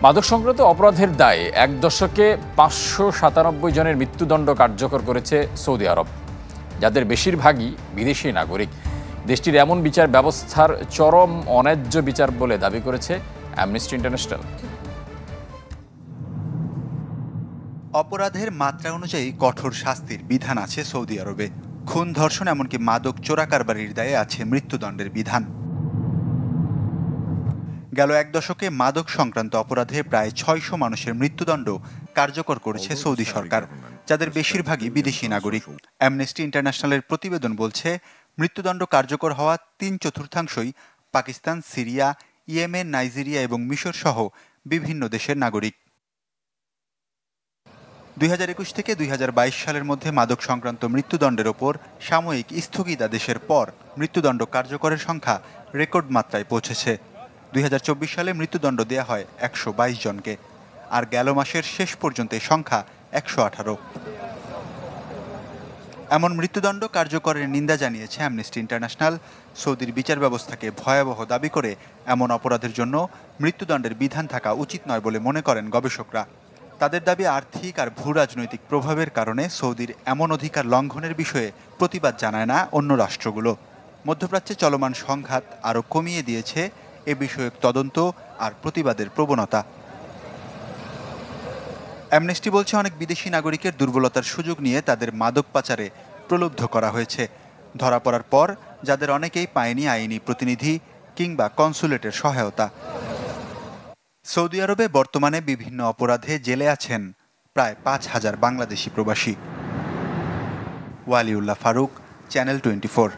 মাদক সংক্রান্ত অপরাধের দায়ে এক দশকে ৫৯৭ জনের মৃত্যুদণ্ড কার্যকর করেছে সৌদি আরব, যাদের বেশিরভাগই বিদেশি নাগরিক। দেশটির এমন বিচার ব্যবস্থার চরম অন্যায্য বিচার বলে দাবি করেছে অ্যামনেস্টি ইন্টারন্যাশনাল। অপরাধের মাত্রা অনুযায়ী কঠোর শাস্তির বিধান আছে সৌদি আরবে। খুন, ধর্ষণ, এমনকি মাদক চোরাকারবারির দায়ে আছে মৃত্যুদণ্ডের বিধান। গেল এক দশকে মাদক সংক্রান্ত অপরাধে প্রায় ৬০০ মানুষের মৃত্যুদণ্ড কার্যকর করেছে সৌদি সরকার, যাদের বেশিরভাগই বিদেশি নাগরিক। অ্যামনেস্টি ইন্টারন্যাশনালের প্রতিবেদন বলছে, মৃত্যুদণ্ড কার্যকর হওয়া ৩/৪ পাকিস্তান, সিরিয়া, ইয়েমেন, নাইজেরিয়া এবং মিশর সহ বিভিন্ন দেশের নাগরিক। ২০২১ থেকে ২০২২ সালের মধ্যে মাদক সংক্রান্ত মৃত্যুদণ্ডের ওপর সাময়িক স্থগিতাদেশের পর মৃত্যুদণ্ড কার্যকরের সংখ্যা রেকর্ড মাত্রায় পৌঁছেছে। ২০২৪ সালে মৃত্যুদণ্ড দেয়া হয় ১২২ জনকে, আর গেল মাসের শেষ পর্যন্ত এই সংখ্যা ১১৮। এমন মৃত্যুদণ্ড কার্যকরের নিন্দা জানিয়েছে অ্যামনেস্টি ইন্টারন্যাশনাল। সৌদির বিচার ব্যবস্থাকে ভয়াবহ দাবি করে এমন অপরাধের জন্য মৃত্যুদণ্ডের বিধান থাকা উচিত নয় বলে মনে করেন গবেষকরা। তাদের দাবি, আর্থিক আর ভূরাজনৈতিক প্রভাবের কারণে সৌদির এমন অধিকার লঙ্ঘনের বিষয়ে প্রতিবাদ জানায় না অন্য রাষ্ট্রগুলো। মধ্যপ্রাচ্যে চলমান সংঘাত আরও কমিয়ে দিয়েছে এ বিষয়ক তদন্ত আর প্রতিবাদের প্রবণতা। অ্যামনেস্টি বলছে, অনেক বিদেশি নাগরিকের দুর্বলতার সুযোগ নিয়ে তাদের মাদক পাচারে প্রলুব্ধ করা হয়েছে। ধরা পড়ার পর যাদের অনেকেই পায়নি আইনি প্রতিনিধি কিংবা কনসুলেটের সহায়তা। সৌদি আরবে বর্তমানে বিভিন্ন অপরাধে জেলে আছেন প্রায় ৫,০০০ বাংলাদেশি প্রবাসী। ওয়ালিউল্লাহ ফারুক, চ্যানেল 24।